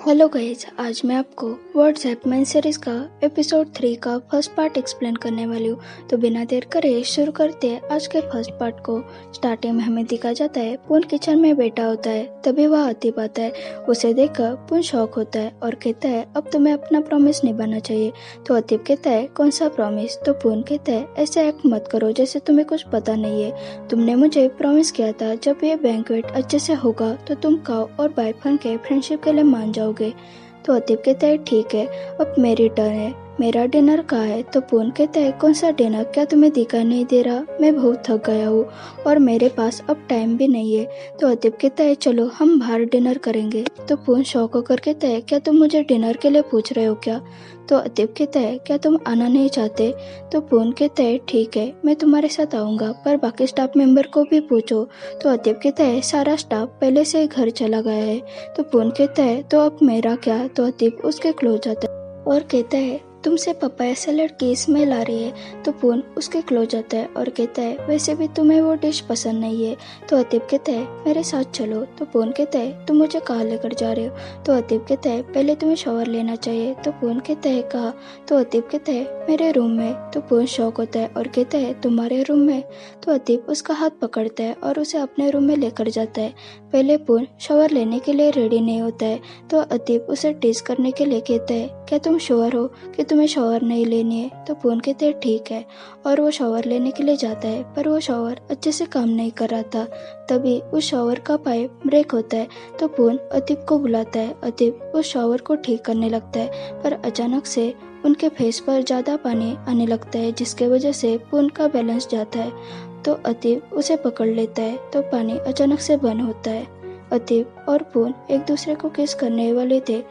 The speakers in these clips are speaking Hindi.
हेलो गाइज, आज मैं आपको व्हाट्सएप मेन सीरीज का एपिसोड 3 का फर्स्ट पार्ट एक्सप्लेन करने वाली हूँ। तो बिना देर करे शुरू करते हैं आज के फर्स्ट पार्ट को। स्टार्टिंग में हमें दिखा जाता है पून किचन में बैठा होता है। तभी वह अतीब आता है। उसे देखकर पून शॉक होता है और कहता है अब तुम्हें अपना प्रॉमिस निभाना चाहिए। तो अतीब कहता है कौन सा प्रॉमिस? तो पून कहता है ऐसे एक्ट मत करो जैसे तुम्हें कुछ पता नहीं है। तुमने मुझे प्रॉमिस किया था जब ये बैंक्वेट अच्छे से होगा तो तुम काओ और बाइफन के फ्रेंडशिप के लिए मान जाओगे। तो अतीब कहता है ठीक है, अब मेरी टर्न है, मेरा डिनर कहाँ है? तो पून कहता है कौन सा डिनर? क्या तुम्हें दिखाई नहीं दे रहा? मैं बहुत थक गया हूँ और मेरे पास अब टाइम भी नहीं है। तो अतीब कहता है चलो हम बाहर डिनर करेंगे। तो पून शौक होकर कहता है क्या तुम मुझे डिनर के लिए पूछ रहे हो क्या? तो अतीब कहता है क्या तुम आना नहीं चाहते? तो पून कहता है ठीक है, मैं तुम्हारे साथ आऊँगा, पर बाकी स्टाफ मेंबर को भी पूछो। तो अतीब कहता है सारा स्टाफ पहले से ही घर चला गया है। तो पून कहता है तो अब मेरा क्या? तो अतीब उसके क्लोज आता है और कहता है तुमसे पपाया सैलेड की स्मेल आ रही है। तो पून उसके क्लोज आता है और कहता है वैसे भी तुम्हें वो डिश पसंद नहीं है। तो अतीब कहता है मेरे साथ चलो। तो पून कहता है तुम मुझे कहाँ लेकर जा रहे हो? तो अतीब कहता है पहले तुम्हें शॉवर लेना चाहिए। तो पून कहता है कहाँ? तो अतीब कहता है मेरे रूम में। तो पून शॉक होता है और कहता है तुम्हारे रूम में? तो अतीब उसका हाथ पकड़ता है और उसे अपने रूम में लेकर जाता है। पहले पून शॉवर लेने के लिए रेडी नहीं होता है। तो अतीब उसे टीज करने के लिए कहता है क्या तुम श्योर हो कि तुम्हें शॉवर नहीं लेनी है? तो पून कहते हैं ठीक है, और वो शॉवर लेने के लिए जाता है, पर वो शॉवर अच्छे से काम नहीं कर रहा था। तभी उस शॉवर का पाइप ब्रेक होता है। तो पून अतीब को बुलाता है। अतीब उस शॉवर को ठीक करने लगता है, पर अचानक से उनके फेस पर ज्यादा पानी आने लगता है, जिसके वजह से पून का बैलेंस जाता है। तो अतीब उसे पकड़ लेता है तो पानी अचानक से बंद होता है। अतीब और पून एक दूसरे को किस करने वाले थे,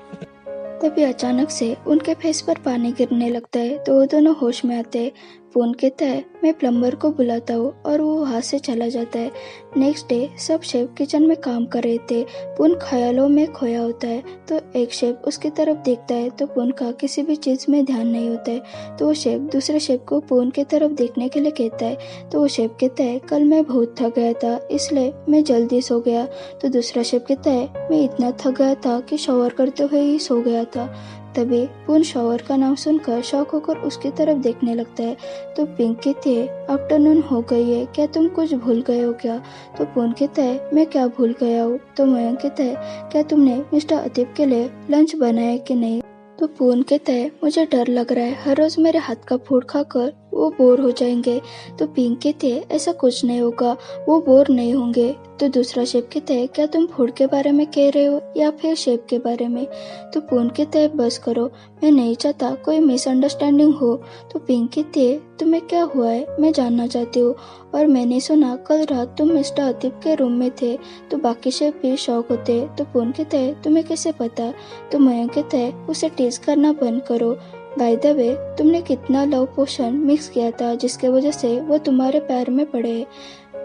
तभी अचानक से उनके फेस पर पानी गिरने लगता है। तो वो दोनों होश में आते हैं। पून कहता है मैं प्लम्बर को बुलाता हूँ, और वो वहाँ से चला जाता है। नेक्स्ट डे सब शेफ किचन में काम कर रहे थे। पून ख्यालों में खोया होता है। तो एक शेफ उसकी तरफ देखता है तो पून का किसी भी चीज में ध्यान नहीं होता है। तो वो शेफ दूसरे शेफ को पून की तरफ देखने के लिए कहता है। तो वो शेफ कहता है कल मैं बहुत थक गया था इसलिए मैं जल्दी सो गया। तो दूसरा शेफ कहता है मैं इतना थक गया था कि शॉवर करते हुए ही सो गया था। तभी पून शॉवर का नाम सुनकर शौक होकर उसकी तरफ देखने लगता है। तो पिंक कहती है आफ्टरनून हो गई है, क्या तुम कुछ भूल गए हो क्या? तो पून कहता है मैं क्या भूल गया हूँ? तो मयंक कहता है क्या तुमने मिस्टर अतीब के लिए लंच बनाया कि नहीं? तो पून कहता है मुझे डर लग रहा है, हर रोज मेरे हाथ का फूड खाकर वो बोर हो जाएंगे। तो पिंक कहते हैं ऐसा कुछ नहीं होगा, वो बोर नहीं होंगे। तो दूसरा शेफ कहता है क्या तुम फूड के बारे में कह रहे हो या फिर शेफ के बारे में? तो पून कहता है बस करो, मैं नहीं चाहता कोई मिसअंडरस्टैंडिंग हो। तो पिंक कहती है तुम्हें क्या हुआ है, मैं जानना चाहती हूँ, और मैंने सुना कल रात तुम मिस्टर अतीब के रूम में थे। तो बाकी शेफ भी शौक होते। तो पून कहता है तुम्हें कैसे पता? तो मयंक कहता है उसे टीज करना बंद करो। बाय द वे तुमने कितना लव पोशन मिक्स किया था जिसके वजह से वो तुम्हारे पैर में पड़े।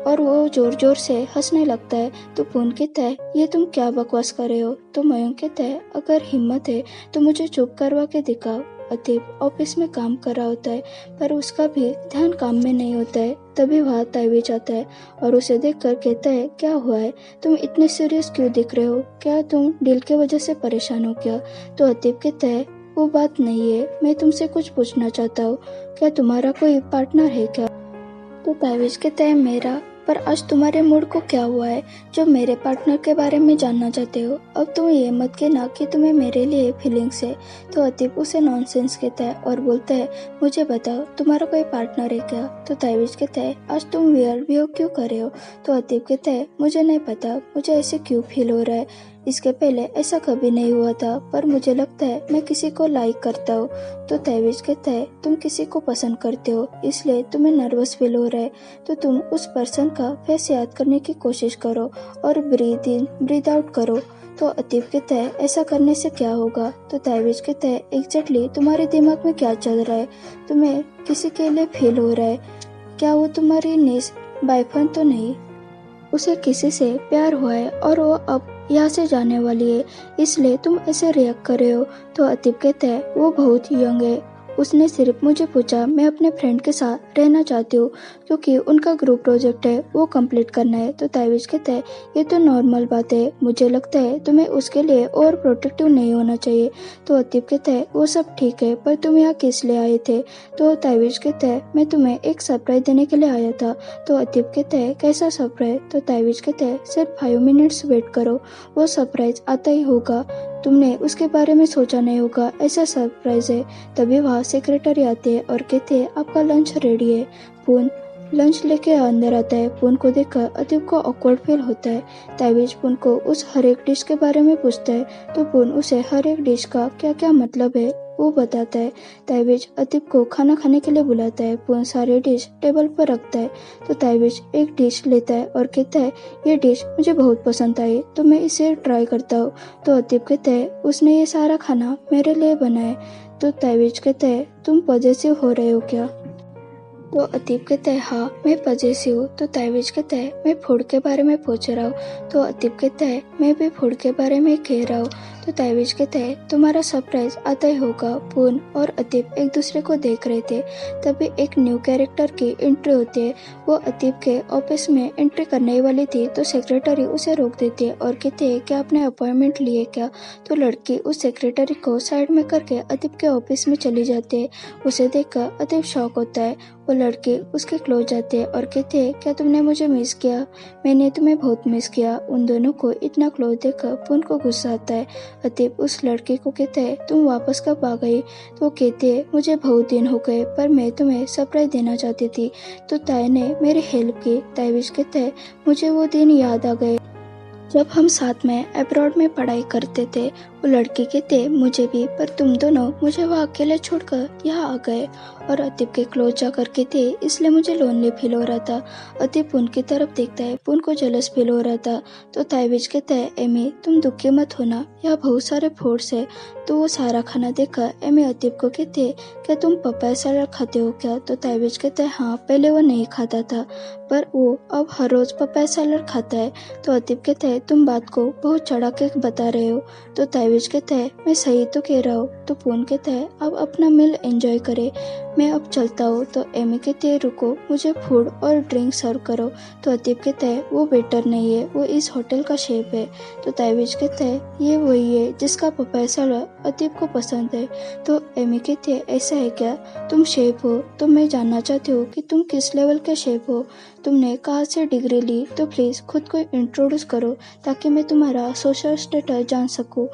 और वो जोर जोर से हंसने लगता है। तो पून कहता है ये तुम क्या बकवास कर रहे हो? तो मयंक कहता है अगर हिम्मत है तो मुझे चुप करवा के दिखाओ। अतीब ऑफिस में काम कर रहा होता है, पर उसका भी ध्यान काम में नहीं होता है। तभी वहाँ ताइवेज आता है और उसे देखकर कहता है क्या हुआ है, तुम इतने सीरियस क्यों दिख रहे हो? क्या तुम डील के वजह से परेशान हो क्या? तो अतीब कहता है वो बात नहीं है, मैं तुमसे कुछ पूछना चाहता हूँ, क्या तुम्हारा कोई पार्टनर है क्या? तो ताइवेज कहता है मेरा, पर आज तुम्हारे मूड को क्या हुआ है जो मेरे पार्टनर के बारे में जानना चाहते हो? अब तुम ये मत कहना कि तुम्हें मेरे लिए फीलिंग्स है। तो अतीब उसे नॉनसेंस कहता है और बोलता है मुझे बताओ तुम्हारा कोई पार्टनर है क्या? तो ताइवेज कहता है आज तुम वियर्ड बिहेव क्यों कर रहे हो? तो अतीब कहता है मुझे नहीं पता, मुझे ऐसे क्यों फील हो रहा है, इसके पहले ऐसा कभी नहीं हुआ था, पर मुझे लगता है मैं किसी को लाइक करता हूँ। तो ताइवेज कहता है तुम किसी को पसंद करते हो इसलिए तुम्हें नर्वस फील हो रहा है, तो तुम उस पर्सन का फेस याद करने की कोशिश करो और ब्रीथ इन ब्रीथ आउट करो। तो अतीब कहता है ऐसा करने से क्या होगा? तो ताइवेज कहता है एग्जैक्टली तुम्हारे दिमाग में क्या चल रहा है, तुम्हें किसी के लिए फील हो रहा है, क्या वो तुम्हारी नीस बायफन तो नहीं? उसे किसी से प्यार हुआ है और वो अब यहाँ से जाने वाली है, इसलिए तुम ऐसे रिएक्ट कर रहे हो। तो अतीब कहता है वो बहुत यंग है उसने सिर्फ मुझे पूछा मैं अपने फ्रेंड के साथ रहना चाहती हूँ क्योंकि उनका ग्रुप प्रोजेक्ट है वो कंप्लीट करना है। तो ताइविश कहता है ये तो नॉर्मल बात है, मुझे लगता है तुम्हें उसके लिए और प्रोटेक्टिव नहीं होना चाहिए। तो अतीब कहता है वो सब ठीक है पर तुम यहाँ किस लिए आए थे? तो ताइविश कहता है मैं तुम्हें एक सरप्राइज देने के लिए आया था। तो अतीब कहता है कैसा सरप्राइज? तो ताइविश कहता है सिर्फ 5 मिनट्स वेट करो, वो सरप्राइज आता ही होगा, तुमने उसके बारे में सोचा नहीं होगा, ऐसा सरप्राइज है। तभी वहाँ सेक्रेटरी आते हैं और कहते हैं आपका लंच रेडी है। पून लंच लेके अंदर आता है। पून को देखकर अतीब को ऑकवर्ड फील होता है। ताइविश पून को उस हर एक डिश के बारे में पूछता है तो पून उसे हर एक डिश का क्या क्या मतलब है वो बताता है। ताइविश अतीब को खाना खाने के लिए बुलाता है। पून सारे डिश टेबल पर रखता है तो ताइविश एक डिश लेता है और कहता है ये डिश मुझे बहुत पसंद आई तो मैं इसे ट्राई करता हूँ। तो अतीब कहता है उसने ये सारा खाना मेरे लिए बनाया। तो ताइविश कहता है तुम पॉजेसिव हो रहे हो क्या? तो अतीब कहता है हाँ मैं पजेसिव हूँ। तो ताइविश कहता है मैं फूड के बारे में पूछ रहा हूँ। तो अतीब कहता है मैं भी फूड के बारे में कह रहा हूँ। तो ताइविश कहता है तुम्हारा सरप्राइज आता ही होगा। पून और अतीब एक दूसरे को देख रहे थे। तभी एक न्यू कैरेक्टर की एंट्री होती है। वो अतीब के ऑफिस में एंट्री करने वाली थी तो सेक्रेटरी उसे रोक देती है और कहते हैं कि आपने अपॉइंटमेंट लिए क्या? तो लड़की उस सेक्रेटरी को साइड में करके अतीब के ऑफिस में चली जाती है। उसे देखकर अतीब शॉक होता है। वो लड़के उसके क्लोज जाते हैं और कहते हैं क्या तुमने मुझे मिस किया? मैंने तुम्हें बहुत मिस किया। उन दोनों को इतना क्लोज देखकर पून को गुस्सा आता है। अतीब उस लड़के को कहता है तुम वापस कब आ गई? तो वो कहते हैं मुझे बहुत दिन हो गए पर मैं तुम्हें सरप्राइज देना चाहती थी तो ताई ने मेरी हेल्प की। ताइविश कहता है मुझे वो दिन याद आ गए जब हम साथ में अब्रॉड में पढ़ाई करते थे। वो लड़की कहते मुझे भी, पर तुम दोनों मुझे वहाँ अकेले छोड़कर यहाँ आ गए। और अतीब के क्लोज जाकर कहते इसलिए मुझे लोनली फील हो रहा था। अतीब पून की तरफ देखता है, पून को जेलस फील हो रहा था। तो ताइविश कहता है एमी तुम दुखी मत होना, यहाँ बहुत सारे फूड्स है। तो वो सारा खाना देखकर एमी अतीब को कहते क्या तुम पपाया सलाद खाते हो क्या? तो ताइविश कहता है हाँ पहले वो नहीं खाता था पर वो अब हर रोज पपाया सलाद खाता है। तो अतीब कहता है तुम बात को बहुत चढ़ा के बता रहे हो। तो ताइविश कहता है मैं सही तो कह रहा हूँ। तो पून कहता है अब अपना मील एंजॉय करे, मैं अब चलता हूँ। तो एमी कहती है रुको मुझे फूड और ड्रिंक सर्व करो। तो अतीब कहता है वो वेटर नहीं है, वो इस होटल का शेफ है। तो ताइविश कहता है ये वही है जिसका पपाया सलाद अतीब को पसंद है। तो एमी कहती है ऐसा है क्या, तुम शेफ हो? तो मैं जानना चाहती हूँ कि तुम किस लेवल के शेफ हो, तुमने कहाँ से डिग्री ली? तो प्लीज खुद को इंट्रोड्यूस करो ताकि मैं तुम्हारा सोशल स्टेटस जान सकूं।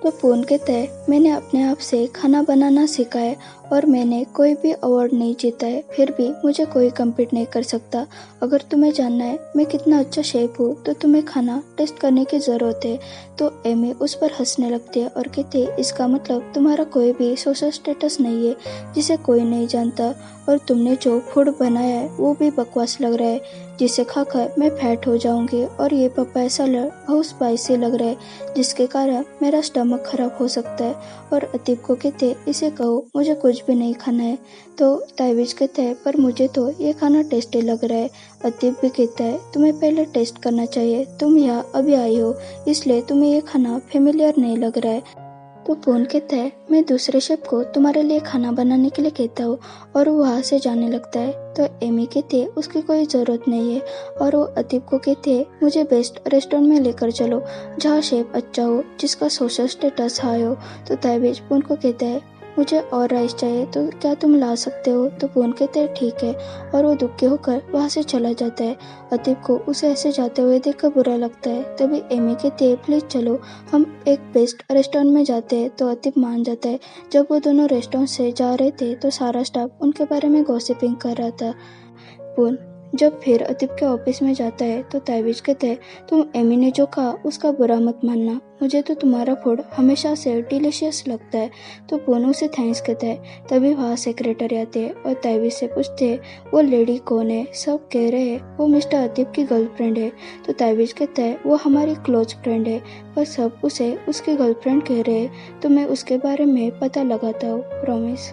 तो पून कहता है मैंने अपने आप से खाना बनाना सीखा है और मैंने कोई भी अवार्ड नहीं जीता है, फिर भी मुझे कोई कम्पीट नहीं कर सकता। अगर तुम्हें जानना है मैं कितना अच्छा शेफ हूँ तो तुम्हें खाना टेस्ट करने की ज़रूरत है। तो एमी उस पर हंसने लगती है और कहती है इसका मतलब तुम्हारा कोई भी सोशल स्टेटस नहीं है जिसे कोई नहीं जानता, और तुमने जो फूड बनाया है वो भी बकवास लग रहा है जिसे खाकर मैं फैट हो जाऊंगी, और ये पपाया सलाद बहुत स्पाइसी लग रहा है जिसके कारण मेरा स्टमक खराब हो सकता है। और अतीब को कहते इसे कहो मुझे कुछ भी नहीं खाना है। तो ताइविश कहता है पर मुझे तो ये खाना टेस्टी लग रहा है। अतीब भी कहता है तुम्हें पहले टेस्ट करना चाहिए, तुम यहाँ अभी आई हो इसलिए तुम्हें ये खाना फेमिलियर नहीं लग रहा है। तो पून कहता है मैं दूसरे शेफ को तुम्हारे लिए खाना बनाने के लिए कहता हूँ, और वो वहाँ से जाने लगता है। तो एमी कहते है उसकी कोई ज़रूरत नहीं है, और वो अतीब को कहते है मुझे बेस्ट रेस्टोरेंट में लेकर चलो जहाँ शेफ अच्छा हो जिसका सोशल स्टेटस हाई हो। तो ताइविश पून को कहता है मुझे और राइस चाहिए तो क्या तुम ला सकते हो? तो पून कहते हैं ठीक है, और वो दुखी होकर वहाँ से चला जाता है। अतीब को उसे ऐसे जाते हुए देखकर बुरा लगता है। तभी एमी कहती है प्लीज चलो हम एक बेस्ट रेस्टोरेंट में जाते हैं। तो अतीब मान जाता है। जब वो दोनों रेस्टोरेंट से जा रहे थे तो सारा स्टाफ उनके बारे में गॉसिपिंग कर रहा था। पून जब फिर अतीब के ऑफिस में जाता है तो ताइविश कहते हैं तुम एमी ने जो कहा उसका बुरा मत मानना, मुझे तो तुम्हारा फूड हमेशा से डिलीशियस लगता है। तो पूनू से थैंक्स कहता है। तभी वहाँ सेक्रेटरी आते हैं और ताइविश से पूछते हैं वो लेडी कौन है? सब कह रहे हैं वो मिस्टर अतीब की गर्लफ्रेंड है। तो ताइविश कहता है वो हमारी क्लोज फ्रेंड है, पर सब उसे उसकी गर्लफ्रेंड कह रहे हैं, तो मैं उसके बारे में पता लगाता हूँ, प्रॉमिस।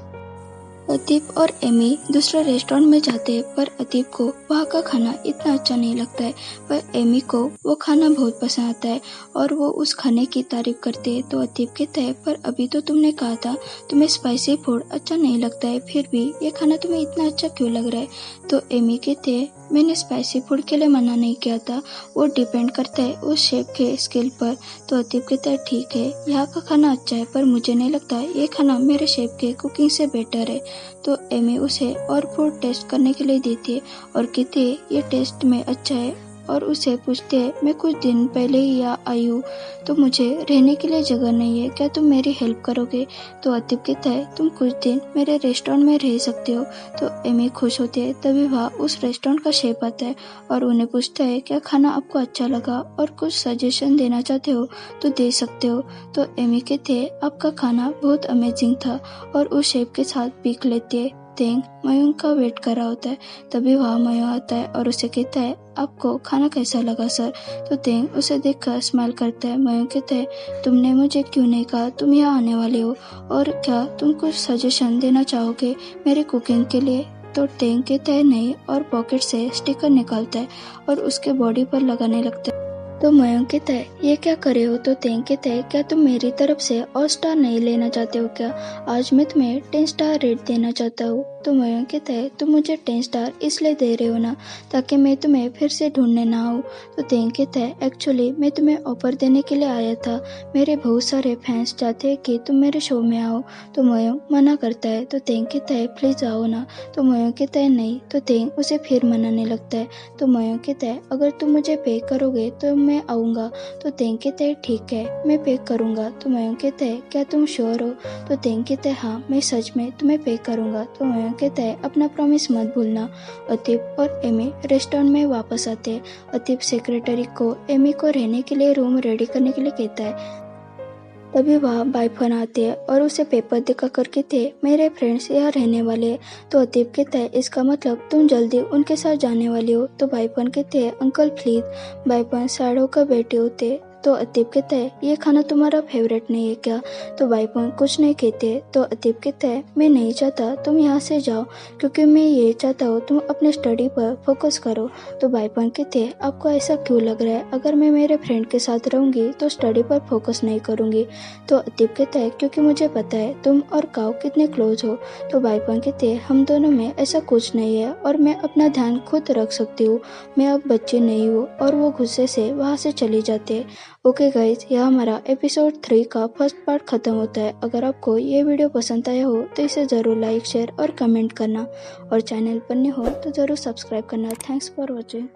अतीब और एमी दूसरे रेस्टोरेंट में जाते हैं, पर अतीब को वहाँ का खाना इतना अच्छा नहीं लगता है। पर एमी को वो खाना बहुत पसंद आता है और वो उस खाने की तारीफ करते हैं। तो अतीब कहता है, पर अभी तो तुमने कहा था तुम्हें स्पाइसी फूड अच्छा नहीं लगता है, फिर भी ये खाना तुम्हें इतना अच्छा क्यों लग रहा है? तो एमी कहते हैं, मैंने स्पाइसी फूड के लिए मना नहीं किया था, वो डिपेंड करता है उस शेफ के स्किल पर। तो अतीब कहता है, ठीक है, यहाँ का खाना अच्छा है, पर मुझे नहीं लगता ये खाना मेरे शेफ के कुकिंग से बेटर है। तो एमी उसे और फूड टेस्ट करने के लिए देती है और कहती है, ये टेस्ट में अच्छा है, और उसे पूछते हैं, मैं कुछ दिन पहले ही यहाँ आई हूँ, तो मुझे रहने के लिए जगह नहीं है, क्या तुम मेरी हेल्प करोगे? तो अतीब कहता है, तुम कुछ दिन मेरे रेस्टोरेंट में रह सकते हो। तो एमी खुश होती है। तभी वहाँ उस रेस्टोरेंट का शेफ आता है और उन्हें पूछता है, क्या खाना आपको अच्छा लगा और कुछ सजेशन देना चाहते हो तो दे सकते हो। तो एमी कहते हैं, आपका खाना बहुत अमेजिंग था, और उस शेफ के साथ पीक लेते हैं। तेंग मयूंग का वेट कर रहा होता है। तभी वहाँ मयूंग आता है और उसे कहता है, आपको खाना कैसा लगा सर? तो तेंग उसे देखकर स्माइल करता है। मयूंग कहता है, तुमने मुझे क्यों नहीं कहा तुम यहाँ आने वाले हो, और क्या तुम कुछ सजेशन देना चाहोगे मेरी कुकिंग के लिए? तो तेंग कहता है, नहीं, और पॉकेट से स्टिकर निकालता है और उसके बॉडी पर लगाने लगता है। तो मयंक कहता है, ये क्या करे हो? तो तेंग कहता है, क्या तुम मेरी तरफ से और स्टार नहीं लेना चाहते हो क्या? आज मैं तुम्हें 10 स्टार रेट देना चाहता हूँ। तो मयंक कहता है, तुम मुझे 10 स्टार इसलिए दे रहे हो ना, ताकि मैं तुम्हें फिर से ढूंढने ना आऊँ। तो तेंग कहता है, एक्चुअली मैं तुम्हें ऑफर देने के लिए आया था, मेरे बहुत सारे फैंस चाहते हैं कि तुम मेरे शो में आओ। तो मयंक मना करता है। तो तेंग कहता है, प्लीज आओ ना। तो मयंक कहता है, नहीं। तो तेंग उसे फिर मनाने लगता है। तो मयंक कहता है, अगर तुम मुझे पे करोगे तो मैं आऊँगा। तो तेंग कहता है, ठीक है, मैं पे करूँगा। तो मयंक कहता है, क्या तुम श्योर हो? तो तेंग कहता है, हाँ, मैं सच में तुम्हें पे करूँगा। तो मयंक कहता है, अपना प्रॉमिस मत भूलना। अतीब और एमी रेस्टोरेंट में वापस आते हैं। अतीब सेक्रेटरी को एमी को रहने के लिए रूम रेडी करने के लिए कहता है। तभी वह बाइफन आते हैं और उसे पेपर दिखा कर कहते हैं, मेरे फ्रेंड्स यहाँ रहने वाले हैं। तो अतीब कहता है, इसका मतलब तुम जल्दी उनके साथ जाने वाले हो। तो बाइफन कहते हैं, अंकल प्लीज। बाइफन सैड होकर बैठे होते हैं। तो अतीब कहता है, ये खाना तुम्हारा फेवरेट नहीं है क्या? तो बाइफन कुछ नहीं कहते। तो अतीब कहता है, मैं नहीं चाहता तुम यहाँ से जाओ, क्योंकि मैं ये चाहता हूँ तुम अपने स्टडी पर फोकस करो। तो बाइफन कहते हैं, आपको ऐसा क्यों लग रहा है? अगर मैं मेरे फ्रेंड के साथ रहूंगी तो स्टडी पर फोकस नहीं करूंगी। तो अतीब कहता है, क्योंकि मुझे पता है तुम और काओ कितने क्लोज हो। तो बाइफन कहते हैं, हम दोनों में ऐसा कुछ नहीं है, और मैं अपना ध्यान खुद रख सकती हूँ, मैं अब बच्ची नहीं हूँ। और वो गुस्से से वहाँ से चली जाते हैं। ओके गाइज, यह हमारा एपिसोड 3 का फर्स्ट पार्ट खत्म होता है। अगर आपको ये वीडियो पसंद आया हो तो इसे ज़रूर लाइक, शेयर और कमेंट करना, और चैनल पर नए हो तो ज़रूर सब्सक्राइब करना। Thanks for watching.